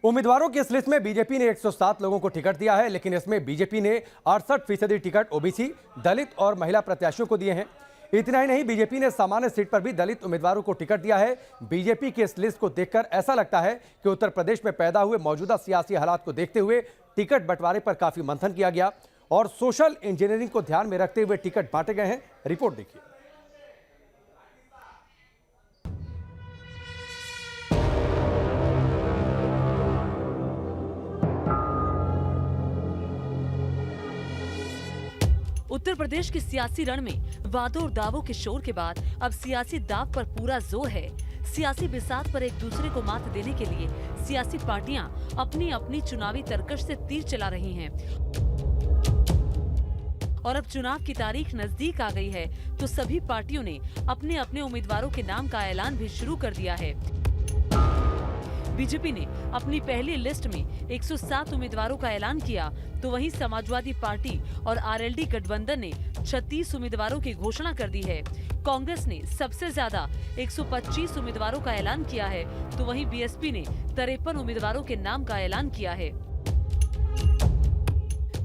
उम्मीदवारों की इस लिस्ट में बीजेपी ने 107 लोगों को टिकट दिया है, लेकिन इसमें बीजेपी ने 68% टिकट ओबीसी, दलित और महिला प्रत्याशियों को दिए हैं। इतना ही नहीं, बीजेपी ने सामान्य सीट पर भी दलित उम्मीदवारों को टिकट दिया है। बीजेपी की इस लिस्ट को देखकर ऐसा लगता है कि उत्तर प्रदेश में पैदा हुए मौजूदा सियासी हालात को देखते हुए टिकट बंटवारे पर काफी मंथन किया गया और सोशल इंजीनियरिंग को ध्यान में रखते हुए टिकट बांटे गए हैं। रिपोर्ट देखिए। उत्तर प्रदेश के सियासी रण में वादों और दावों के शोर के बाद अब सियासी दाव पर पूरा जोर है। सियासी बिसात पर एक दूसरे को मात देने के लिए सियासी पार्टियां अपनी अपनी चुनावी तरकश से तीर चला रही हैं। और अब चुनाव की तारीख नजदीक आ गई है तो सभी पार्टियों ने अपने अपने उम्मीदवारों के नाम का ऐलान भी शुरू कर दिया है। बीजेपी ने अपनी पहली लिस्ट में 107 उम्मीदवारों का ऐलान किया, तो वहीं समाजवादी पार्टी और आरएलडी गठबंधन ने 36 उम्मीदवारों की घोषणा कर दी है। कांग्रेस ने सबसे ज्यादा 125 उम्मीदवारों का ऐलान किया है, तो वहीं बीएसपी ने 53 उम्मीदवारों के नाम का ऐलान किया है।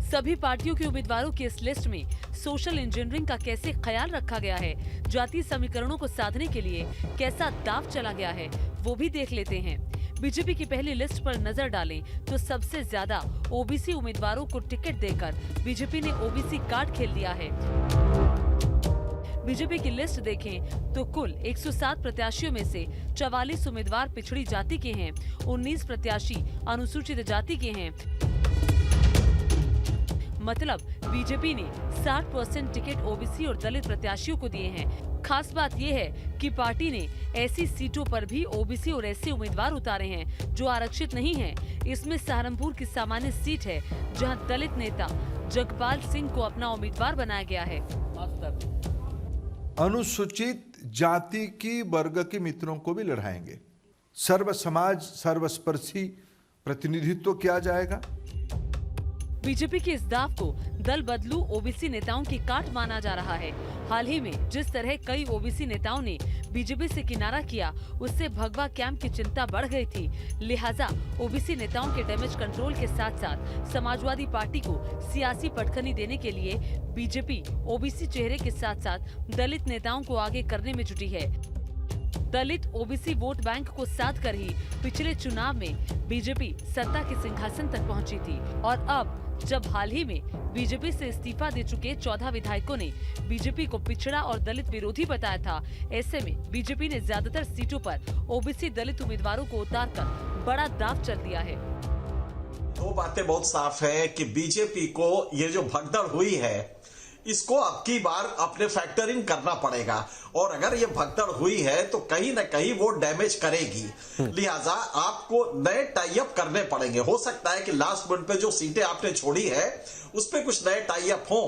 सभी पार्टियों के उम्मीदवारों की इस लिस्ट में सोशल इंजीनियरिंग का कैसे ख्याल रखा गया है, जातीय समीकरणों को साधने के लिए कैसा दांव चला गया है, वो भी देख लेते हैं। बीजेपी की पहली लिस्ट पर नजर डालें तो सबसे ज्यादा ओबीसी उम्मीदवारों को टिकट देकर बीजेपी ने ओबीसी कार्ड खेल दिया है। बीजेपी की लिस्ट देखें तो कुल 107 प्रत्याशियों में से 44 उम्मीदवार पिछड़ी जाति के हैं, 19 प्रत्याशी अनुसूचित जाति के हैं। मतलब बीजेपी ने 60% टिकट ओबीसी और दलित प्रत्याशियों को दिए हैं। खास बात यह है कि पार्टी ने ऐसी सीटों पर भी ओबीसी और एससी उम्मीदवार उतारे हैं जो आरक्षित नहीं हैं। इसमें सहारनपुर की सामान्य सीट है जहां दलित नेता जगपाल सिंह को अपना उम्मीदवार बनाया गया है। अनुसूचित जाति की वर्ग के मित्रों को भी लड़ाएंगे। सर्व समाज सर्वस्पर्शी प्रतिनिधित्व किया जाएगा। बीजेपी के इस दाव को दल बदलू ओबीसी नेताओं की काट माना जा रहा है। हाल ही में जिस तरह कई ओबीसी नेताओं ने बीजेपी से किनारा किया, उससे भगवा कैंप की चिंता बढ़ गई थी। लिहाजा ओबीसी नेताओं के डैमेज कंट्रोल के साथ साथ समाजवादी पार्टी को सियासी पटखनी देने के लिए बीजेपी ओबीसी चेहरे के साथ साथ दलित नेताओं को आगे करने में जुटी है। दलित ओबीसी वोट बैंक को साध कर ही पिछले चुनाव में बीजेपी सत्ता के सिंहासन तक पहुंची थी और अब जब हाल ही में बीजेपी से इस्तीफा दे चुके 14 विधायकों ने बीजेपी को पिछड़ा और दलित विरोधी बताया था, ऐसे में बीजेपी ने ज्यादातर सीटों पर ओबीसी दलित उम्मीदवारों को उतारकर बड़ा दांव चल दिया है। दो बातें बहुत साफ है कि बीजेपी को ये जो भगदड़ हुई है इसको अब की बार अपने फैक्टर इन करना पड़ेगा और अगर ये भगदड़ हुई है तो कहीं ना कहीं वो डैमेज करेगी। लिहाजा आपको नए टाई अप करने पड़ेंगे। हो सकता है कि लास्ट मिनट पे जो सीटें आपने छोड़ी है उस पे कुछ नए टाई अप हो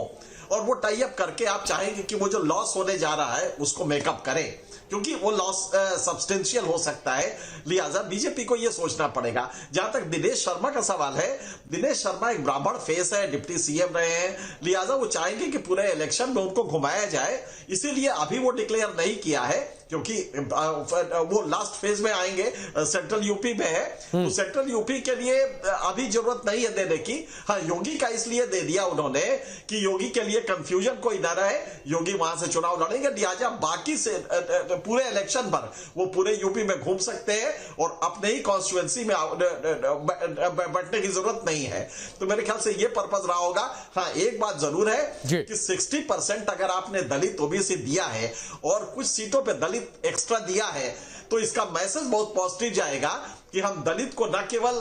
और वो टाई अप करके आप चाहेंगे कि वो जो लॉस होने जा रहा है उसको मेकअप करें, क्योंकि वो लॉस सब्सटेंशियल हो सकता है। लिहाजा बीजेपी को ये सोचना पड़ेगा। जहां तक दिनेश शर्मा का सवाल है, दिनेश शर्मा एक ब्राह्मण फेस है, डिप्टी सीएम रहे हैं, लिहाजा वो चाहेंगे कि पूरे इलेक्शन में उनको घुमाया जाए, इसीलिए अभी वो डिक्लेयर नहीं किया है क्योंकि वो लास्ट फेज में आएंगे। सेंट्रल यूपी में है तो सेंट्रल यूपी के लिए अभी जरूरत नहीं है देने की। हाँ, योगी का इसलिए दे दिया उन्होंने कि योगी के लिए कंफ्यूजन कोई ना रहे, योगी वहां से चुनाव लड़ेंगे। लिहाजा बाकी से पूरे इलेक्शन पर वो पूरे यूपी में घूम सकते हैं और अपने ही कॉन्स्टिट्यूएंसी में बैठने की जरूरत नहीं है। तो मेरे ख्याल से ये पर्पज रहा होगा। हाँ, एक बात जरूर है कि 60% अगर आपने दलित ओबीसी दिया है और कुछ सीटों पे दलित एक्स्ट्रा दिया है तो इसका मैसेज बहुत पॉजिटिव जाएगा कि हम दलित को न केवल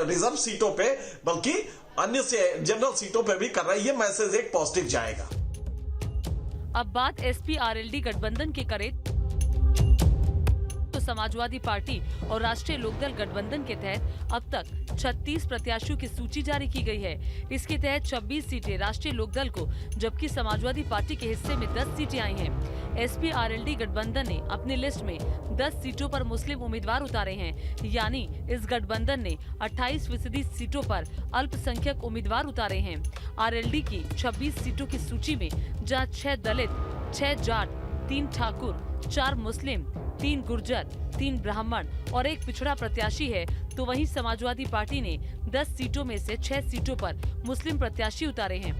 रिजर्व सीटों पे बल्कि अन्य से जनरल सीटों पे भी कर रहे हैं। ये मैसेज एक पॉजिटिव जाएगा। अब बात एसपी आरएलडी गठबंधन की करें तो समाजवादी पार्टी और राष्ट्रीय लोकदल गठबंधन के तहत अब तक 36 प्रत्याशियों की सूची जारी की गई है। इसके तहत 26 सीटें राष्ट्रीय लोकदल को, जबकि समाजवादी पार्टी के हिस्से में 10 सीटें आई हैं। एसपी आरएलडी गठबंधन ने अपनी लिस्ट में 10 सीटों पर मुस्लिम उम्मीदवार उतारे हैं, यानी इस गठबंधन ने 28% सीटों पर अल्पसंख्यक उम्मीदवार उतारे हैं। आरएलडी की 26 सीटों की सूची में जहां 6 दलित, 6 जाट, 3 ठाकुर, 4 मुस्लिम, 3 गुर्जर, 3 ब्राह्मण और 1 पिछड़ा प्रत्याशी है, तो वहीं समाजवादी पार्टी ने 10 सीटों में से 6 सीटों पर मुस्लिम प्रत्याशी उतारे हैं।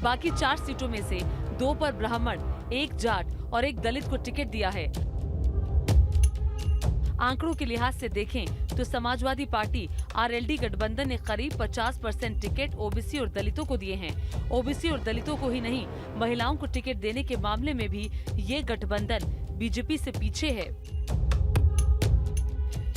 बाकी 4 सीटों में से 2 पर ब्राह्मण, 1 जाट और 1 दलित को टिकट दिया है। आंकड़ों के लिहाज से देखें तो समाजवादी पार्टी आरएलडी गठबंधन ने करीब 50% टिकट ओबीसी और दलितों को दिए हैं। ओबीसी और दलितों को ही नहीं, महिलाओं को टिकट देने के मामले में भी ये गठबंधन बीजेपी से पीछे है।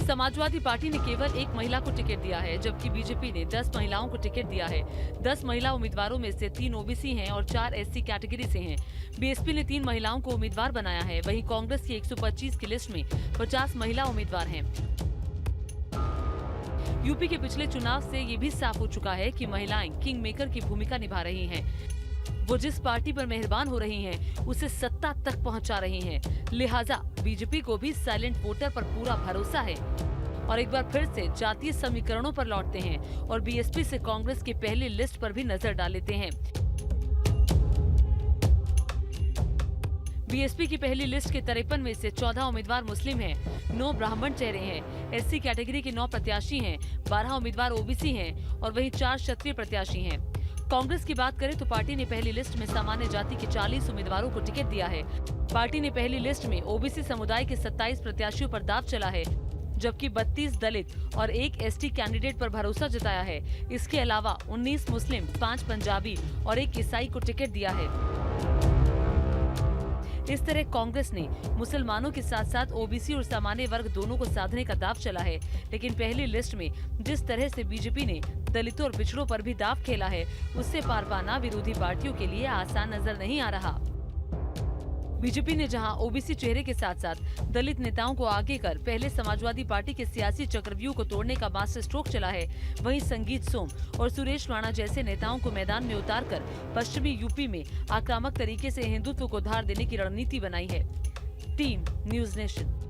समाजवादी पार्टी ने केवल 1 महिला को टिकट दिया है, जबकि बीजेपी ने 10 महिलाओं को टिकट दिया है। 10 महिला उम्मीदवारों में से 3 ओबीसी हैं और 4 एससी कैटेगरी से हैं। बीएसपी ने 3 महिलाओं को उम्मीदवार बनाया है। वहीं कांग्रेस की 125 की लिस्ट में 50 महिला उम्मीदवार हैं। यूपी के पिछले चुनाव से ये भी साफ हो चुका है कि महिलाएं किंग मेकर की भूमिका निभा रही हैं। वो जिस पार्टी पर मेहरबान हो रही हैं, उसे सत्ता तक पहुंचा रही हैं। लिहाजा बीजेपी को भी साइलेंट वोटर पर पूरा भरोसा है। और एक बार फिर से जातीय समीकरणों पर लौटते हैं और बीएसपी से कांग्रेस की पहली लिस्ट पर भी नजर डाल लेते हैं। बीएसपी की पहली लिस्ट के 53 में से 14 उम्मीदवार मुस्लिम हैं, 9 ब्राह्मण चेहरे हैं, एससी कैटेगरी के 9 प्रत्याशी हैं, 12 उम्मीदवार ओबीसी हैं और वहीं 4 क्षत्रिय प्रत्याशी हैं। कांग्रेस की बात करें तो पार्टी ने पहली लिस्ट में सामान्य जाति के 40 उम्मीदवारों को टिकट दिया है। पार्टी ने पहली लिस्ट में ओबीसी समुदाय के 27 प्रत्याशियों पर दांव चला है, जबकि 32 दलित और 1 एसटी कैंडिडेट पर भरोसा जताया है। इसके अलावा 19 मुस्लिम, 5 पंजाबी और 1 ईसाई को टिकट दिया है। इस तरह कांग्रेस ने मुसलमानों के साथ साथ ओबीसी और सामान्य वर्ग दोनों को साधने का दांव चला है। लेकिन पहली लिस्ट में जिस तरह से बीजेपी ने दलितों और पिछड़ों पर भी दांव खेला है, उससे पार पाना विरोधी पार्टियों के लिए आसान नजर नहीं आ रहा। बीजेपी ने जहां ओबीसी चेहरे के साथ साथ दलित नेताओं को आगे कर पहले समाजवादी पार्टी के सियासी चक्रव्यूह को तोड़ने का मास्टर स्ट्रोक चला है, वहीं संगीत सोम और सुरेश राणा जैसे नेताओं को मैदान में उतारकर पश्चिमी यूपी में आक्रामक तरीके से हिंदुत्व को धार देने की रणनीति बनाई है। Team news nation.